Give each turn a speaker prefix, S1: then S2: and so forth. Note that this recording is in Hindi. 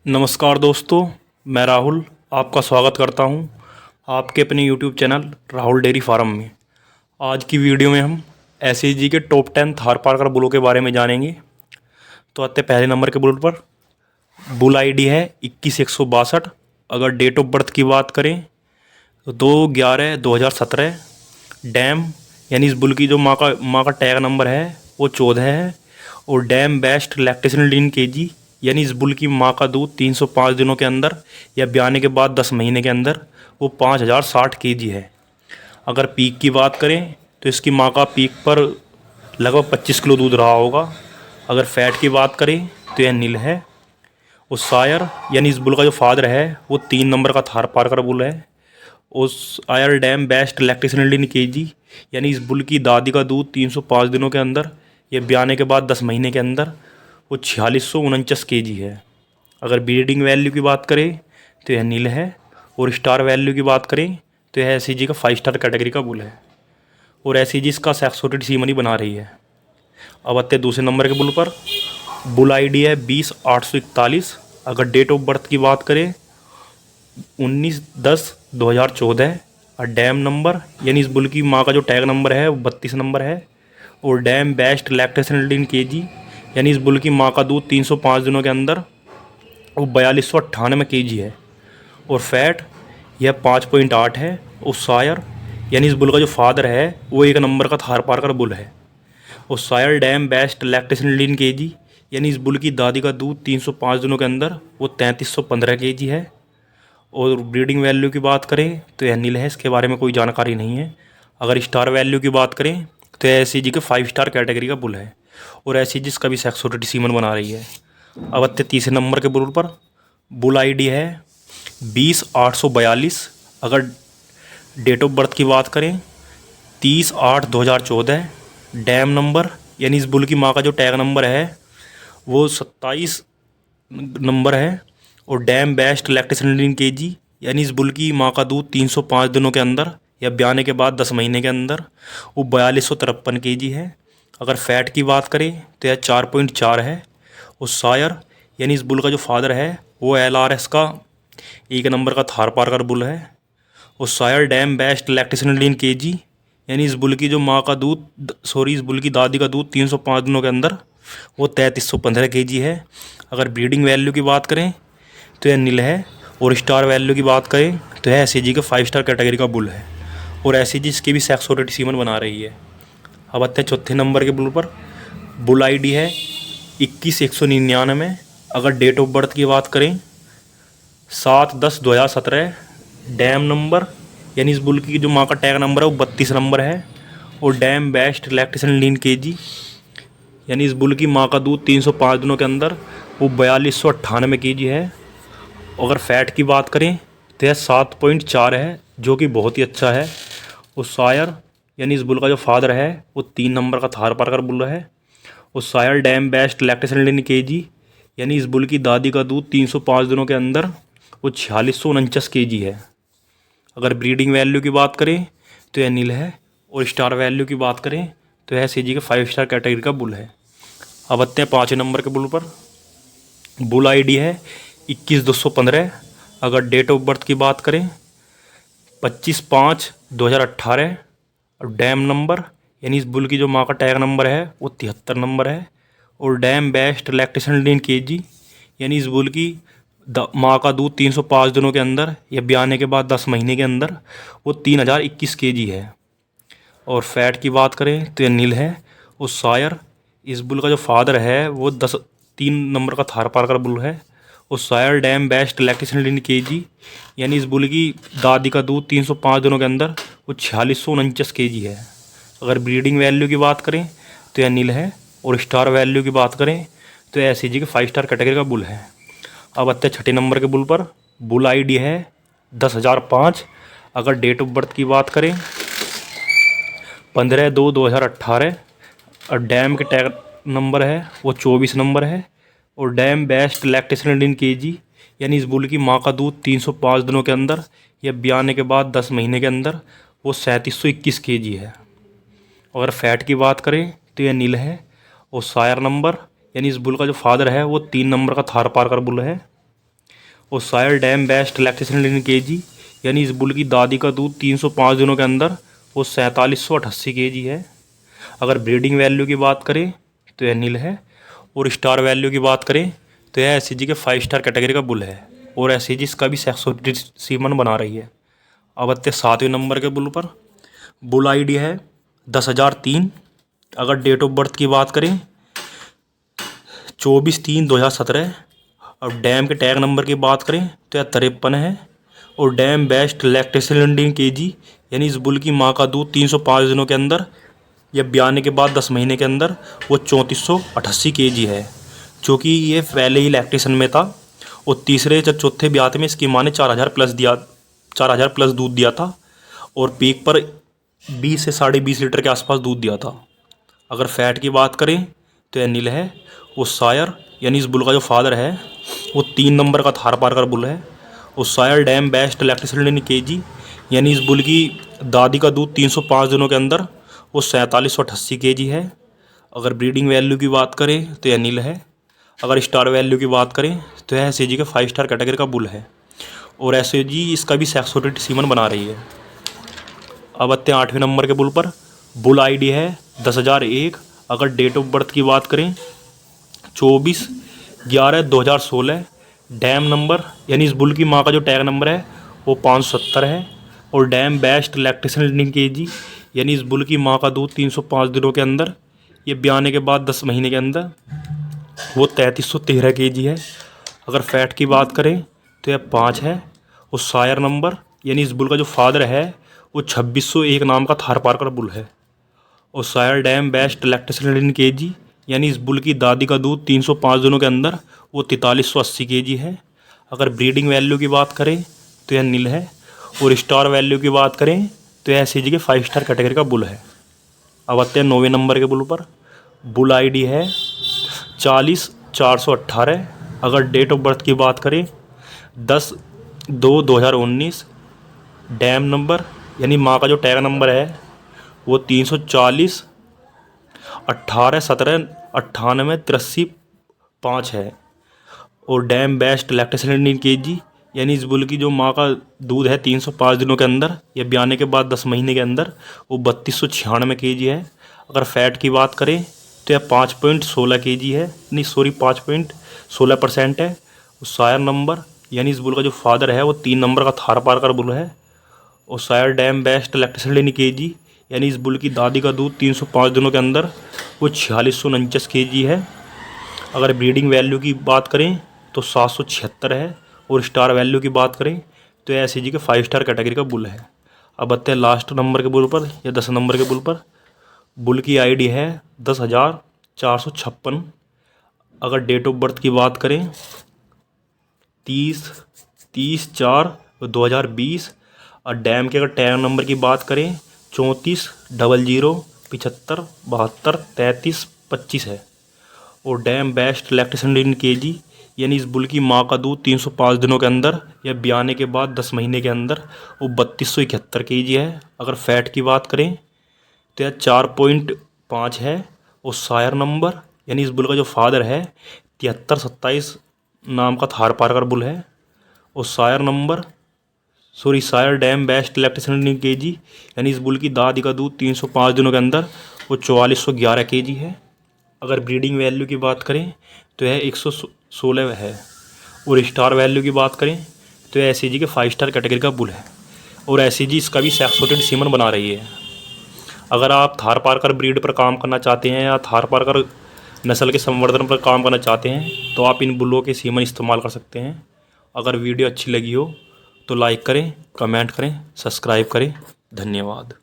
S1: नमस्कार दोस्तों, मैं राहुल आपका स्वागत करता हूं आपके अपने YouTube channel Rahul dairy farm में। आज की वीडियो में हम एसएसजी के टॉप 10 थार पारकर बुलों के बारे में जानेंगे। तो आते पहले नंबर के बुल पर। बुल आईडी है 21,162। अगर डेट ऑफ बर्थ की बात करें तो 2/11/2017। डैम यानी इस बुल की जो माँ का टैग नंबर है वो 14 है। और डैम बेस्ट लैक्टेशन लीन केजी यानी इस बुल की माँ का दूध 305 दिनों के अंदर या ब्याने के बाद 10 महीने के अंदर वो 5060 केजी है। अगर पीक की बात करें तो इसकी माँ का पीक पर लगभग 25 किलो दूध रहा होगा। अगर फैट की बात करें तो यह नील है। उस सायर यानी इस बुल का जो फादर है वो 3 नंबर का थार पारकर बुल है। उस आयर डैम बेस्ट लैक्टेशन केजी यानी इस बुल की दादी का दूध 305 दिनों के अंदर या ब्याने के बाद 10 महीने के अंदर वो 4649 केजी है। अगर ब्रीडिंग वैल्यू की बात करें तो यह नील है। और स्टार वैल्यू की बात करें तो यह एसईजी का 5 स्टार कैटेगरी का बुल है। और एसईजी इसका सेक्सोटेड सीमनी बना रही है। अब आते दूसरे नंबर के बुल पर। बुल आईडी है 20,841। अगर डेट ऑफ बर्थ की बात करें 19/10/2014। और डैम नंबर यानी इस बुल की माँ का जो टैग नंबर है वो 32 नंबर है। और डैम बेस्ट लैक्टेशन केजी यानी इस बुल की माँ का दूध 305 दिनों के अंदर वो 4298 केजी है। और फैट यह 5.8 है। और सायर यानी इस बुल का जो फादर है वो 1 नंबर का थार पारकर बुल है। और sire dam best lactation kg यानी इस बुल की दादी का दूध 305 दिनों के अंदर वो 3315 केजी है। और ब्रीडिंग वैल्यू की बात करें तो यह नील है, इसके बारे में कोई जानकारी नहीं है। अगर स्टार वैल्यू की बात करें तो यह एसईजी के 5 स्टार कैटेगरी का बुल है। और एसईजी इसका भी सेक्सोटेड सीमन बना रही है। अब आते तीसरे नंबर के बुल पर। बुल आईडी है 20,842। अगर डेट ऑफ बर्थ की बात करें 30/8/2014। डैम नंबर यानी इस बुल की माँ का जो टैग नंबर है वो 27 नंबर है। और डैम बेस्ट लैक्टेशन केजी यानी इस बुल की माँ का दूध 305 दिनों के अंदर या ब्याने के बाद 10 महीने के अंदर वो 4253 केजी है। अगर फैट की बात करें तो यह 4.4 है। और सायर यानी इस बुल का जो फादर है वो एलआरएस का 1 नंबर का थार पारकर बुल है। और sire dam best lactation kg यानी इस बुल की जो माँ का दूध इस बुल की दादी का दूध 305 दिनों के अंदर वो 3315 केजी है। अगर ब्रीडिंग वैल्यू की बात करें तो यह नील है। और स्टार वैल्यू की बात करें तो यह एसईजी का 5 स्टार कैटेगरी का बुल है। और एसईजी इसकी भी सेक्सोटेड सीमन बना रही है। अब आते हैं चौथे नंबर के बुल पर। बुल आईडी है 21,199। अगर डेट ऑफ बर्थ की बात करें 7/10/2017। डैम नंबर यानी इस बुल की जो माँ का टैग नंबर है वो 32 नंबर है। और डैम बेस्ट लैक्टेशन केजी यानी इस बुल की माँ का दूध 305 दिनों के अंदर वो 4298 केजी है। अगर फैट की बात करें तो यह 7.4 है, जो कि बहुत ही अच्छा है। और सायर यानी इस बुल का जो फादर है वो 3 नंबर का थार पारकर बुल है। और sire dam best lactation kg यानी इस बुल की दादी का दूध 305 दिनों के अंदर वो 4649 केजी है। अगर ब्रीडिंग वैल्यू की बात करें तो यह नील है। और स्टार वैल्यू की बात करें तो यह सीजी के 5 स्टार कैटेगरी का बुल है। अब आते हैं 5 नंबर के बुल पर। बुल आईडी है 21,215। अगर डेट ऑफ बर्थ की बात करें 25/5/2018। और डैम नंबर यानी इस बुल की जो माँ का टैग नंबर है वो 73 नंबर है। और डैम बेस्ट लैक्टेशन केजी यानी इस बुल की माँ का दूध 305 दिनों के अंदर या ब्याने के बाद 10 महीने के अंदर वो 3021 केजी है। और फैट की बात करें तो यह नील है। और सायर इस बुल का जो फादर है वो 3 नंबर का थार पारकर बुल है। और sire dam best lactation kg यानी इस बुल की दादी का दूध 305 दिनों के अंदर वो 4649 केजी है। अगर ब्रीडिंग वैल्यू की बात करें तो यह नील है। और स्टार वैल्यू की बात करें तो यह एसईजी के 5 स्टार कैटेगरी का बुल है। अब आते हैं छठे नंबर के बुल पर। बुल आईडी है 10,005। अगर डेट ऑफ बर्थ की बात करें 15/2/2018। और डैम के टैग नंबर है वो 24 नंबर है। और डैम बेस्ट लैक्टेशन केजी यानी इस बुल की माँ का दूध 305 दिनों के अंदर या ब्याने के बाद 10 महीने के अंदर वो 3721 केजी है। अगर फैट की बात करें तो यह नील है। और सायर नंबर यानी इस बुल का जो फादर है वो 3 नंबर का थार पारकर बुल है। और सायर डैम बेस्ट लैक्टेशन इन केजी, यानी इस बुल की दादी का दूध 305 दिनों के अंदर वो 4788 केजी है। अगर ब्रीडिंग वैल्यू की बात करें तो यह नील है। और स्टार वैल्यू की बात करें तो यह एस के 5 स्टार कैटेगरी का बुल है। और एस इसका भी सेक्स सीमन बना रही है। अब आते 7वें नंबर के बुल पर। बुल आईडी है 10,003। अगर डेट ऑफ बर्थ की बात करें 24/3/2017। और डैम के टैग नंबर की बात करें तो यह 53 है। और डैम बेस्ट लैक्टेशन इन केजी, यानी इस बुल की माँ का दूध 305 दिनों के अंदर या ब्याने के बाद 10 महीने के अंदर वो 3488 केजी है, जो कि ये पहले ही लैक्टेशन में था। और तीसरे या चौथे ब्यात में इसकी माँ ने 4,000 प्लस दूध दिया था। और पीक पर 20 से 20.5 लीटर के आसपास दूध दिया था। अगर फैट की बात करें तो यह नील है। वो सायर, यानी इस बुल का जो फादर है वो 3 नंबर का थार पारकर बुल है। और सायर डैम बेस्ट लैक्टेशन इन केजी, यानी इस बुल की दादी का दूध 305 दिनों के अंदर वो 4788 केजी है। अगर ब्रीडिंग वैल्यू की बात करें तो यह नील है। अगर स्टार वैल्यू की बात करें तो यह एस के 5 स्टार कैटेगरी का बुल है। और एस इसका भी सेक्सोटेड सीमन बना रही है। अब आते हैं 8वें नंबर के बुल पर। बुल आईडी है 10,001। अगर डेट ऑफ बर्थ की बात करें 24/11/2016। डैम नंबर, यानी इस बुल की माँ का जो टैग नंबर है वो 570 है। और डैम बेस्ट लैक्टेशन इन केजी, यानी इस बुल की माँ का दूध 305 दिनों के अंदर ये ब्याने के बाद 10 महीने के अंदर वो 3313 केजी है। अगर फैट की बात करें तो यह 5 है। और सायर नंबर, यानी इस बुल का जो फादर है वो 2601 नाम का थार पारकर बुल है। और सायर डैम बेस्ट लैक्टेशन इन केजी, यानी इस बुल की दादी का दूध 305 दिनों के अंदर वो 4380 केजी है। अगर ब्रीडिंग वैल्यू की बात करें तो यह नील है। और स्टार वैल्यू की बात करें तो यह एस के 5 स्टार कैटेगरी का बुल है। अब आते हैं 9वें नंबर के बुल पर। बुल आईडी है 40,418। अगर डेट ऑफ बर्थ की बात करें 10/2/2019। डैम नंबर, यानी माँ का जो टैग नंबर है वो 340 18 17 98 83 5 है। और डैम बेस्ट लैक्टेशन इन केजी, यानी इस बुल की जो माँ का दूध है 305 दिनों के अंदर या ब्याने के बाद 10 महीने के अंदर वो 3296 केजी है। अगर फैट की बात करें तो यह 5.16 केजी है, नहीं सॉरी 5.16% है। सायर नंबर, यानी इस बुल का जो फादर है वो 3 नंबर का थार पारकर बुल है। और सायर डैम बेस्ट लैक्टेशन इन केजी, यानी इस बुल की दादी का दूध 305 दिनों के अंदर वो 4649 केजी है। अगर ब्रीडिंग वैल्यू की बात करें तो 776 है। और स्टार वैल्यू की बात करें तो एस के 5 स्टार कैटेगरी का बुल है। अब आते हैं लास्ट नंबर के बुल पर या 10 नंबर के बुल पर। बुल की आईडी है 10,456। अगर डेट ऑफ बर्थ की बात करें 30/4/2020। और डैम के अगर टैग नंबर की बात करें 34/00 75/72 33 है। और डैम बेस्ट लैक्टेशन इन केजी, यानी इस बुल की माँ का दूध 305 दिनों के अंदर या ब्याने के बाद 10 महीने के अंदर वो 3271 केजी है। अगर फैट की बात करें तो यह 4.5 है। और सायर नंबर, यानी इस बुल का जो फादर है 7327 नाम का थार पारकर बुल है। और सायर डैम बेस्ट लैक्टेशन इन केजी, यानी इस बुल की दादी का दूध 305 दिनों के अंदर वो 4411 केजी है। अगर ब्रीडिंग वैल्यू की बात करें तो यह 116 है। और स्टार वैल्यू की बात करें तो यह एस के 5 स्टार कैटेगरी का बुल है। और एस इसका भी सेक्सोटेड सीमन बना रही है। अगर आप थार पारकर ब्रीड पर काम करना चाहते हैं या थार पारकर नस्ल के संवर्धन पर काम करना चाहते हैं तो आप इन बुलों के सीमन इस्तेमाल कर सकते हैं। अगर वीडियो अच्छी लगी हो तो लाइक करें, कमेंट करें, सब्सक्राइब करें। धन्यवाद।